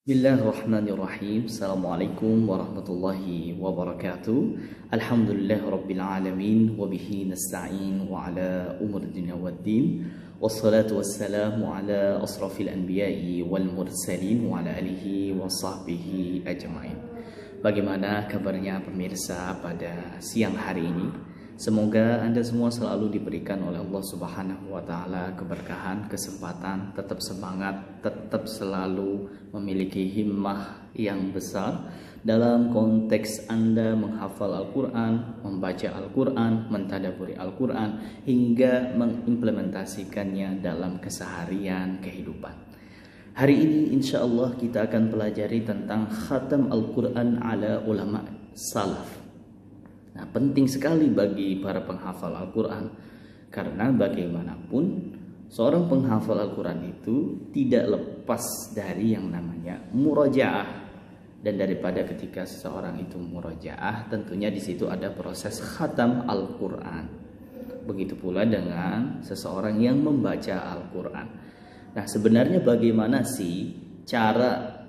Bismillahirrahmanirrahim. Assalamualaikum warahmatullahi wabarakatuh. Alhamdulillah rabbil alamin wa bihi nasta'in wa ala umur dunya waddin. Wassalatu wassalamu ala asrafil anbiya'i wal mursalin wa ala alihi wa sahbihi ajma'in. Bagaimana kabarnya pemirsa pada siang hari ini? Semoga Anda semua selalu diberikan oleh Allah Subhanahu wa Ta'ala keberkahan, kesempatan, tetap semangat, tetap selalu memiliki himmah yang besar dalam konteks Anda menghafal Al-Quran, membaca Al-Quran, mentadaburi Al-Quran, hingga mengimplementasikannya dalam keseharian kehidupan. Hari ini insya Allah kita akan pelajari tentang khatam Al-Quran ala ulama salaf. Nah, penting sekali bagi para penghafal Al-Quran, karena bagaimanapun seorang penghafal Al-Quran itu tidak lepas dari yang namanya murajaah. Dan daripada ketika seseorang itu murajaah, tentunya di situ ada proses khatam Al-Quran. Begitu pula dengan seseorang yang membaca Al-Quran. Nah, sebenarnya bagaimana sih cara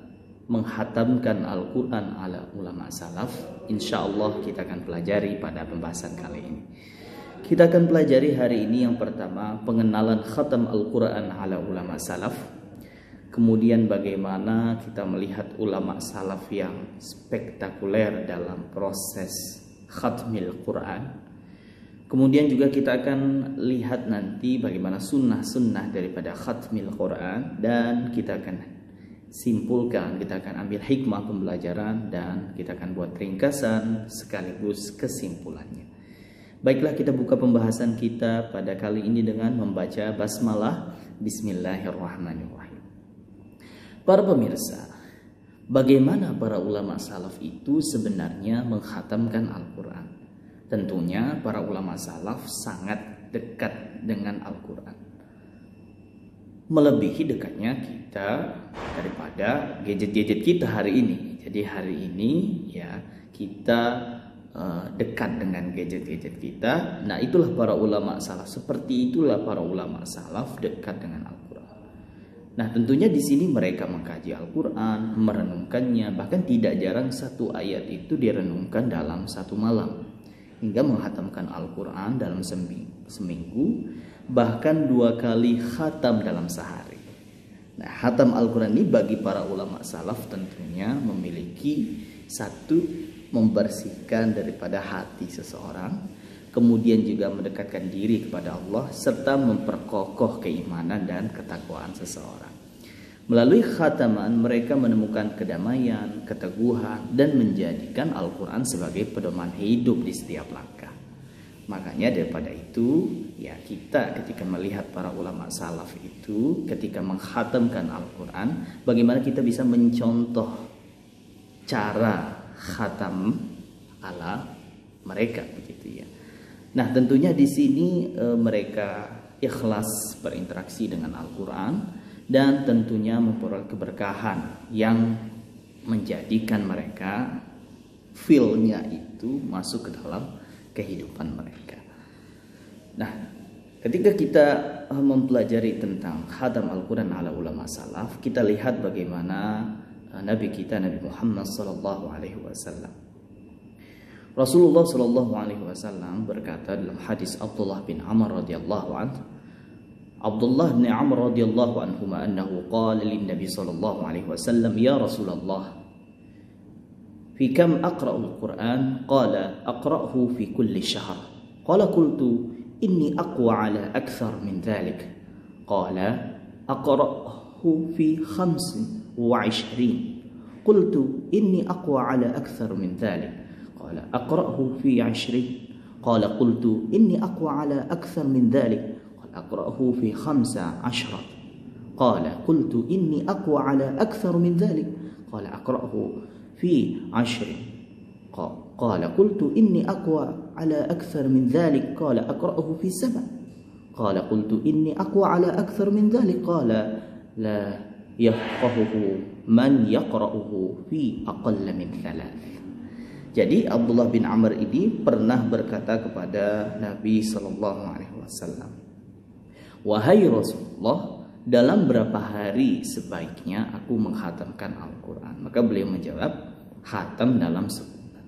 menghatamkan Al-Quran ala ulama salaf? Insya Allah kita akan pelajari pada pembahasan kali ini. Kita akan pelajari hari ini yang pertama pengenalan khatam Al-Quran ala ulama salaf. Kemudian bagaimana kita melihat ulama salaf yang spektakuler dalam proses khatmil Quran. Kemudian juga kita akan lihat nanti bagaimana sunnah-sunnah daripada khatmil Quran. Dan kita akan simpulkan, kita akan ambil hikmah pembelajaran dan kita akan buat ringkasan sekaligus kesimpulannya. Baiklah, kita buka pembahasan kita pada kali ini dengan membaca basmalah. Bismillahirrahmanirrahim. Para pemirsa, bagaimana para ulama salaf itu sebenarnya menghatamkan Al-Quran? Tentunya para ulama salaf sangat dekat dengan Al-Quran, melebihi dekatnya kita daripada gadget-gadget kita hari ini. Jadi hari ini ya kita dekat dengan gadget-gadget kita. Nah, itulah para ulama salaf. Seperti itulah para ulama salaf dekat dengan Al-Quran. Nah, tentunya di sini mereka mengkaji Al-Quran, merenungkannya. Bahkan tidak jarang satu ayat itu direnungkan dalam satu malam, hingga menghatamkan Al-Quran dalam seminggu, bahkan 2 kali khatam dalam sehari. Nah, khatam Al-Quran ini bagi para ulama salaf tentunya memiliki satu, membersihkan daripada hati seseorang, kemudian juga mendekatkan diri kepada Allah, serta memperkokoh keimanan dan ketakwaan seseorang. Melalui khataman mereka menemukan kedamaian, keteguhan, dan menjadikan Al-Quran sebagai pedoman hidup di setiap langkah. Makanya daripada itu, ya kita ketika melihat para ulama salaf itu ketika menghatamkan Al-Quran, bagaimana kita bisa mencontoh cara khatam ala mereka, begitu ya. Nah, tentunya di sini mereka ikhlas berinteraksi dengan Al-Quran dan tentunya memperoleh keberkahan yang menjadikan mereka feel-nya itu masuk ke dalam kehidupan mereka. Nah, ketika kita mempelajari tentang khatam Al-Quran ala ulama salaf, kita lihat bagaimana Nabi kita, Nabi Muhammad sallallahu alaihi wasallam. Rasulullah sallallahu alaihi wasallam berkata dalam hadis Abdullah bin Amr radhiyallahu anhu, Abdullah bin Amr radhiyallahu anhuma annahu qala lin Nabi sallallahu alaihi wasallam, ya Rasulullah, في كم أقرأ القرآن؟ قال أقرأه في كل شهر. قال قلت إني أقوى على أكثر من ذلك. قال أقرأه في 25. قلت إني أقوى على أكثر من ذلك. قال أقرأه في 20. قال قلت إني أقوى على أكثر من ذلك. قال أقرأه في 15. قال قلت إني أقوى على أكثر من ذلك. قال أقرأه في 10. قال قلت إني أقوى على أكثر من ذلك. قال أقرأه في 7. قال قلت إني أقوى على أكثر من ذلك. قال لا يفقهه من يقرأه في أقل من 3. Jadi Abdullah bin Amr ini pernah berkata kepada Nabi sallallahu alaihi wasallam, wahai Rasulullah, dalam berapa hari sebaiknya aku menghatamkan Al-Quran? Maka beliau menjawab, khatam dalam sebulan.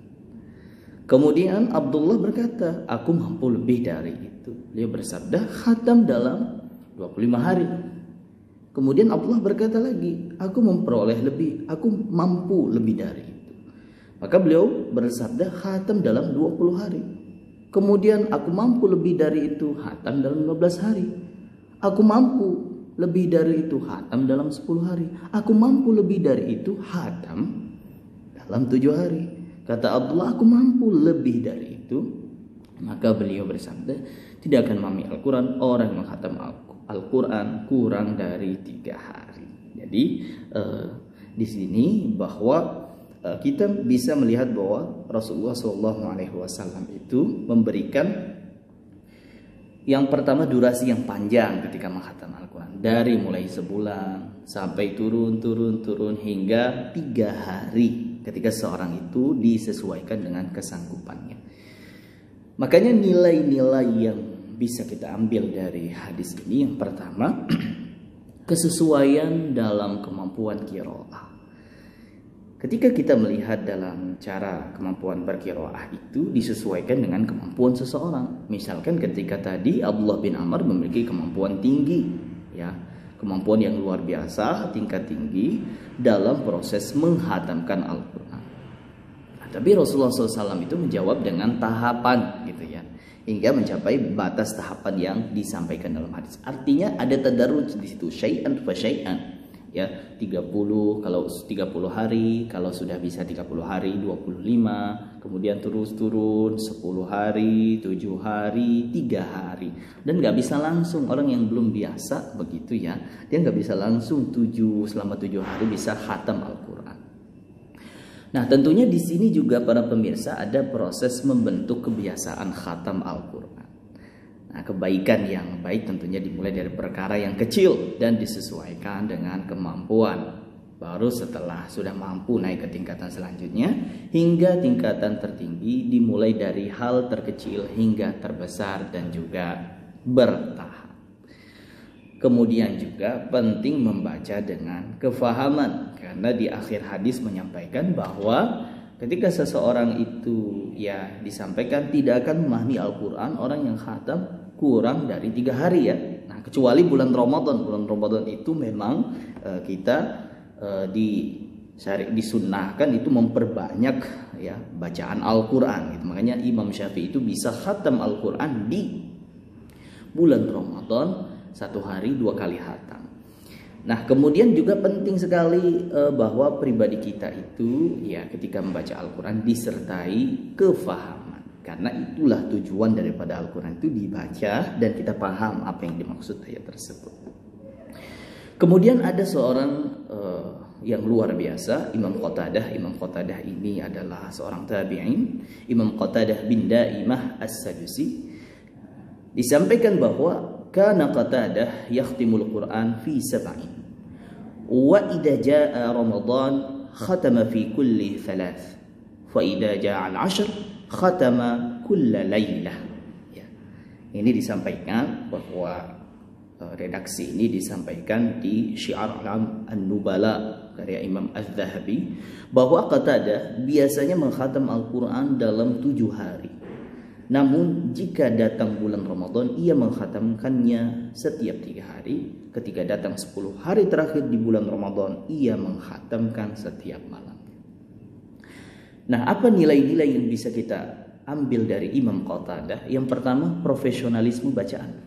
Kemudian Abdullah berkata, aku mampu lebih dari itu. Beliau bersabda, khatam dalam 25 hari. Kemudian Abdullah berkata lagi, aku memperoleh lebih, aku mampu lebih dari itu. Maka beliau bersabda, khatam dalam 20 hari. Kemudian aku mampu lebih dari itu, khatam dalam 15 hari. Aku mampu lebih dari itu, khatam dalam 10 hari. Aku mampu lebih dari itu, khatam dalam 7 hari. Kata Abdullah, aku mampu lebih dari itu. Maka beliau bersabda, tidak akan memahami Al-Quran orang yang menghatam Al-Quran kurang dari 3 hari. Jadi di sini bahwa kita bisa melihat bahwa Rasulullah SAW itu memberikan yang pertama durasi yang panjang ketika menghatam Al-Quran, dari mulai sebulan sampai turun hingga 3 hari ketika seorang itu disesuaikan dengan kesanggupannya. Makanya nilai-nilai yang bisa kita ambil dari hadis ini, yang pertama kesesuaian dalam kemampuan qiraah. Ketika kita melihat dalam cara kemampuan berqiraah itu disesuaikan dengan kemampuan seseorang. Misalkan ketika tadi Abdullah bin Amr memiliki kemampuan tinggi, ya, kemampuan yang luar biasa, tingkat tinggi dalam proses menghatamkan Al-Quran. Nah, tapi Rasulullah SAW itu menjawab dengan tahapan, gitu ya, hingga mencapai batas tahapan yang disampaikan dalam hadis. Artinya ada tadarruj di situ, syai'an fa syai'an. Ya, 30 kalau 30 hari, kalau sudah bisa 30 hari 25, kemudian terus turun 10 hari, 7 hari, 3 hari. Dan nggak bisa langsung, orang yang belum biasa begitu ya, dia nggak bisa langsung selama 7 hari bisa khatam Al-Quran. Nah, tentunya di sini juga para pemirsa ada proses membentuk kebiasaan khatam Al-Quran. Nah, kebaikan yang baik tentunya dimulai dari perkara yang kecil dan disesuaikan dengan kemampuan. Baru setelah sudah mampu naik ke tingkatan selanjutnya hingga tingkatan tertinggi, dimulai dari hal terkecil hingga terbesar dan juga bertahap. Kemudian juga penting membaca dengan kefahaman, karena di akhir hadis menyampaikan bahwa ketika seseorang itu ya disampaikan tidak akan memahami Al-Quran orang yang khatam kurang dari 3 hari ya. Nah, kecuali bulan Ramadan. Bulan Ramadan itu memang kita disunnahkan itu memperbanyak ya bacaan Al-Quran gitu. Makanya Imam Syafi'i itu bisa khatam Al-Quran di bulan Ramadan 1 hari 2 kali khatam. Nah, kemudian juga penting sekali bahwa pribadi kita itu ya ketika membaca Al-Quran disertai kefahaman. Karena itulah tujuan daripada Al-Quran itu dibaca dan kita paham apa yang dimaksud ayat tersebut. Kemudian ada seorang yang luar biasa, Imam Qatadah. Imam Qatadah ini adalah seorang tabi'in, Imam Qatadah bin Daimah As-Sadusi. Disampaikan bahwa kana Qatadah yakhtimul Quran fi 7 wa idza jaa Ramadan khatama fi kulli 3 fa idza jaa al-'ashr khatama kulla laylah. Ya. Ini disampaikan bahwa redaksi ini disampaikan di Syiar Alam An-Nubala karya Imam Az-Zahabi, bahwa Qatadah biasanya menghatam Al-Quran dalam 7 hari. Namun jika datang bulan Ramadan ia menghatamkannya setiap 3 hari. Ketika datang 10 hari terakhir di bulan Ramadan ia menghatamkan setiap malam. Nah, apa nilai-nilai yang bisa kita ambil dari Imam Qatadah? Yang pertama, profesionalisme bacaan.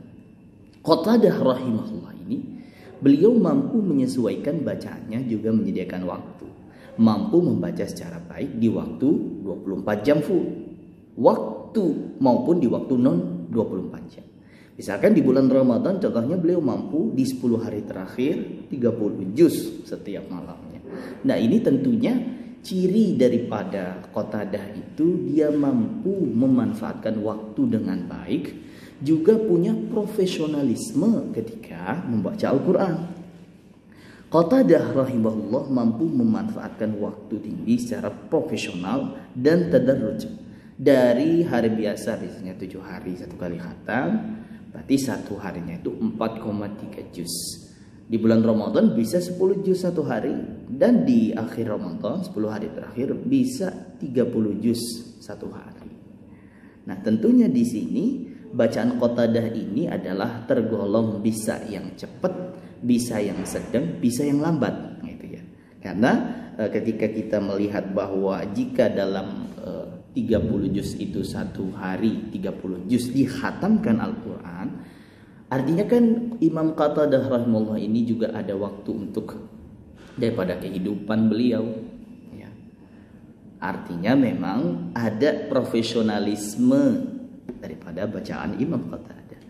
Qatadah rahimahullah ini, beliau mampu menyesuaikan bacaannya, juga menyediakan waktu. Mampu membaca secara baik di waktu 24 jam full. Waktu maupun di waktu non 24 jam. Misalkan di bulan Ramadan contohnya beliau mampu di 10 hari terakhir 30 juz setiap malamnya. Nah, ini tentunya ciri daripada Qatadah itu dia mampu memanfaatkan waktu dengan baik, juga punya profesionalisme ketika membaca Al-Quran. Qatadah rahimahullah mampu memanfaatkan waktu tinggi secara profesional dan tadarruj. Dari hari biasa biasanya 7 hari 1 kali khatam, berarti 1 harinya itu 4,3 juz. Di bulan Ramadan bisa 10 juz satu hari, dan di akhir Ramadan 10 hari terakhir bisa 30 juz satu hari. Nah, tentunya di sini bacaan Qatadah ini adalah tergolong bisa yang cepat, bisa yang sedang, bisa yang lambat, gitu ya. Karena ketika kita melihat bahwa jika dalam 30 juz itu satu hari 30 juz dikhatamkan Al-Quran, artinya kan Imam Qatadah rahimahullah ini juga ada waktu untuk daripada kehidupan beliau, ya. Artinya memang ada profesionalisme daripada bacaan Imam Qatadah.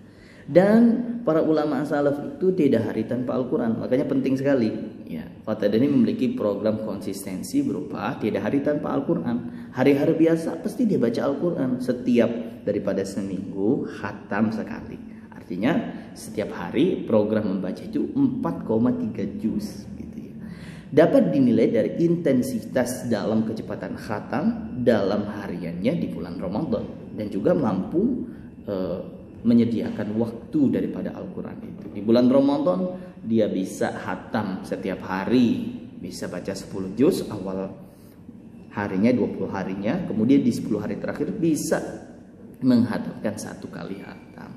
Dan para ulama salaf itu tidak hari tanpa Al-Quran. Makanya penting sekali, ya, Qatadah ini memiliki program konsistensi berupa tidak hari tanpa Al-Quran. Hari-hari biasa pasti dia baca Al-Quran. Setiap daripada seminggu khatam sekali. Artinya setiap hari program membaca itu 4,3 juz, gitu ya. Dapat dinilai dari intensitas dalam kecepatan khatam dalam hariannya di bulan Ramadan, dan juga mampu menyediakan waktu daripada Al-Quran itu. Di bulan Ramadan dia bisa khatam setiap hari, bisa baca 10 juz awal harinya, 20 harinya, kemudian di 10 hari terakhir bisa menghatamkan satu kali khatam.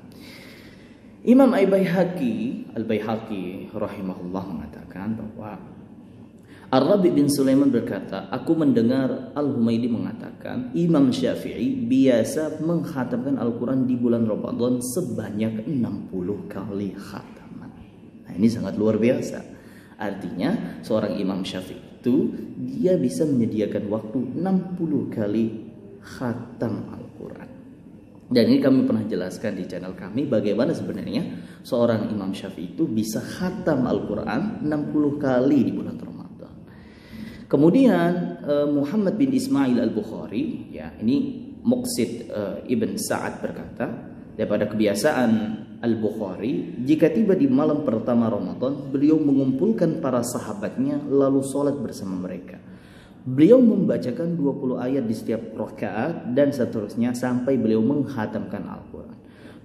Imam Al-Baihaqi rahimahullah mengatakan bahwa Ar-Rabi bin Sulaiman berkata, aku mendengar Al-Humaydi mengatakan Imam Syafi'i biasa mengkhatamkan Al-Quran di bulan Ramadan sebanyak 60 kali khataman. Nah, ini sangat luar biasa. Artinya seorang Imam Syafi'i itu dia bisa menyediakan waktu 60 kali khatam Al-Quran. Dan ini kami pernah jelaskan di channel kami bagaimana sebenarnya seorang Imam Syafi'i itu bisa khatam Al-Quran 60 kali di bulan Ramadan. Kemudian Muhammad bin Ismail Al-Bukhari, ya, ini Muqsid Ibn Sa'ad berkata, daripada kebiasaan Al-Bukhari, jika tiba di malam pertama Ramadan, beliau mengumpulkan para sahabatnya lalu sholat bersama mereka. Beliau membacakan 20 ayat di setiap rakaat dan seterusnya sampai beliau menghatamkan Al-Quran.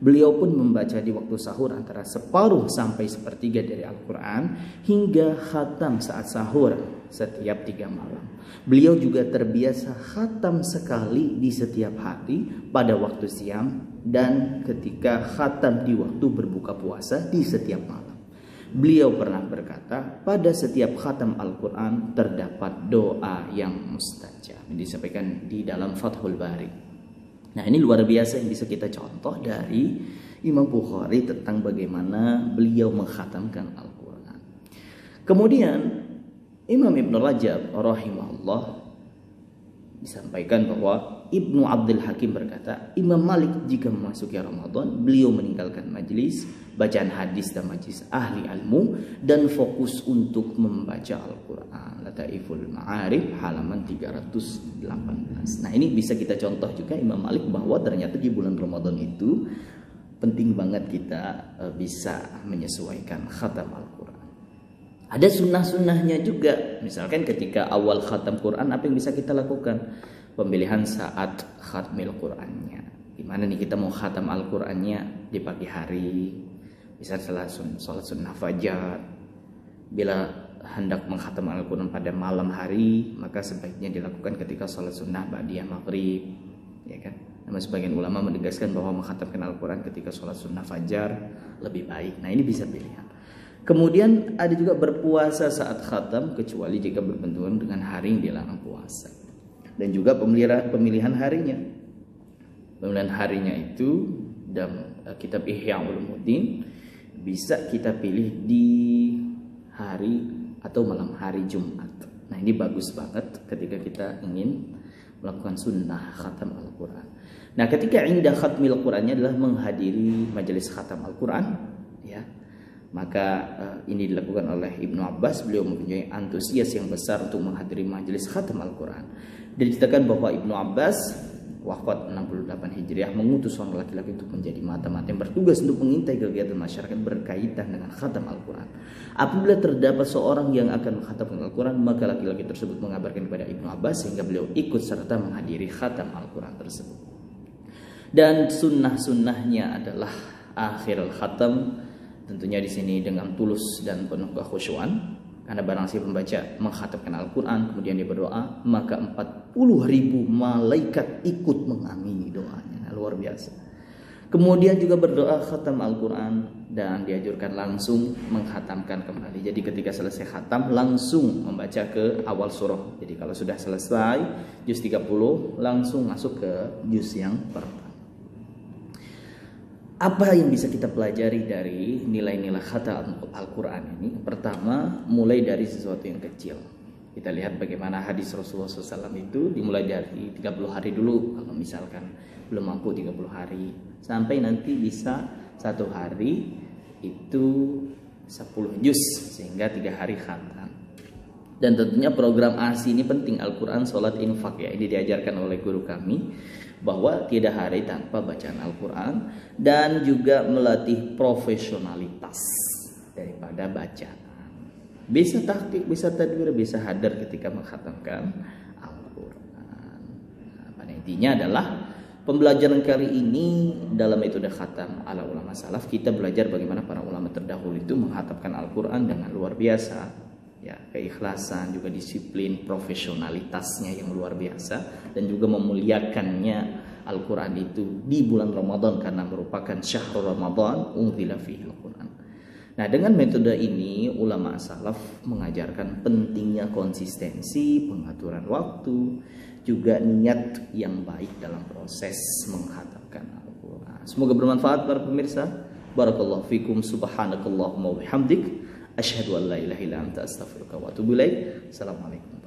Beliau pun membaca di waktu sahur antara separuh sampai sepertiga dari Al-Quran hingga khatam saat sahur setiap 3 malam. Beliau juga terbiasa khatam sekali di setiap hari pada waktu siang dan ketika khatam di waktu berbuka puasa di setiap malam. Beliau pernah berkata, pada setiap khatam Al-Quran terdapat doa yang mustajab. Ini disampaikan di dalam Fathul Bari. Nah, ini luar biasa yang bisa kita contoh dari Imam Bukhari tentang bagaimana beliau mengkhatamkan Al-Quran. Kemudian Imam Ibn Rajab rahimahullah disampaikan bahwa Ibnu Abdul Hakim berkata, Imam Malik jika memasuki Ramadan beliau meninggalkan majlis bacaan hadis dan majlis ahli ilmu dan fokus untuk membaca Al-Quran. Lataiful Ma'arif halaman 318. Nah, ini bisa kita contoh juga Imam Malik bahwa ternyata di bulan Ramadan itu penting banget kita bisa menyesuaikan khatam Al-Quran. Ada sunnah-sunnahnya juga. Misalkan ketika awal khatam Quran, apa yang bisa kita lakukan? Pemilihan saat khatmil Qurannya. Gimana nih kita mau khatam Al-Qurannya di pagi hari, bisa setelah sholat sunnah fajar. Bila hendak mengkhatam Al-Quran pada malam hari, maka sebaiknya dilakukan ketika sholat sunnah ba'diyah maghrib, ya kan? Namun sebagian ulama menegaskan bahwa mengkhatamkan Al-Quran ketika sholat sunnah fajar lebih baik. Nah, ini bisa pilihan. Kemudian ada juga berpuasa saat khatam kecuali jika berbenturan dengan hari yang dilarang puasa. Dan juga pemilihan harinya. Pemilihan harinya itu dalam kitab Ihya Ulumuddin bisa kita pilih di hari atau malam hari Jumat. Nah, ini bagus banget ketika kita ingin melakukan sunnah khatam Al-Quran. Nah, ketika indah khatmil Qurannya adalah menghadiri majelis khatam Al-Quran, ya. Maka ini dilakukan oleh Ibnu Abbas. Beliau mempunyai antusias yang besar untuk menghadiri majelis khatam Al-Quran. Diceritakan bahwa Ibnu Abbas wafat 68 Hijriah mengutus seorang laki-laki untuk menjadi mata-mata yang bertugas untuk mengintai kegiatan masyarakat berkaitan dengan khatam Al-Quran. Apabila terdapat seorang yang akan mengkhatamkan Al-Quran, maka laki-laki tersebut mengabarkan kepada Ibnu Abbas sehingga beliau ikut serta menghadiri khatam Al-Quran tersebut. Dan sunnah-sunnahnya adalah akhir khatam Tentunya di sini dengan tulus dan penuh kekhusyuan. Karena barang siapa membaca mengkhatamkan Al-Quran kemudian dia berdoa, maka 40.000 malaikat ikut mengamini doanya. Nah, luar biasa. Kemudian juga berdoa khatam Al-Quran dan dianjurkan langsung menghatamkan kembali. Jadi ketika selesai khatam langsung membaca ke awal surah. Jadi kalau sudah selesai juz 30 langsung masuk ke juz yang pertama. Apa yang bisa kita pelajari dari nilai-nilai khatam Al-Quran ini? Pertama, mulai dari sesuatu yang kecil. Kita lihat bagaimana hadis Rasulullah SAW itu dimulai dari 30 hari dulu. Kalau misalkan belum mampu 30 hari. Sampai nanti bisa 1 hari itu 10 juz. Sehingga 3 hari khatam. Dan tentunya program ASI ini penting. Al-Quran, sholat, infak ya. Ini diajarkan oleh guru kami. Bahwa tidak hari tanpa bacaan Al-Quran. Dan juga melatih profesionalitas daripada bacaan. Bisa tahqiq, bisa tadbir, bisa hadar ketika mengkhatamkan Al-Quran. Nah, pada intinya adalah pembelajaran kali ini dalam metode khatam ala ulama salaf. Kita belajar bagaimana para ulama terdahulu itu menghatamkan Al-Quran dengan luar biasa. Ya, keikhlasan, juga disiplin, profesionalitasnya yang luar biasa, dan juga memuliakannya Al-Quran itu di bulan Ramadan karena merupakan syahrul Ramadan unzila fihi Al-Quran. Nah, dengan metode ini ulama salaf mengajarkan pentingnya konsistensi, pengaturan waktu, juga niat yang baik dalam proses menghatamkan Al-Quran. Semoga bermanfaat para pemirsa. Barakallahu fikum, subhanakallahumma wa bihamdik, asyhadu an la ilaha illa anta astaghfiruka wa atubu ilaik. Assalamualaikum.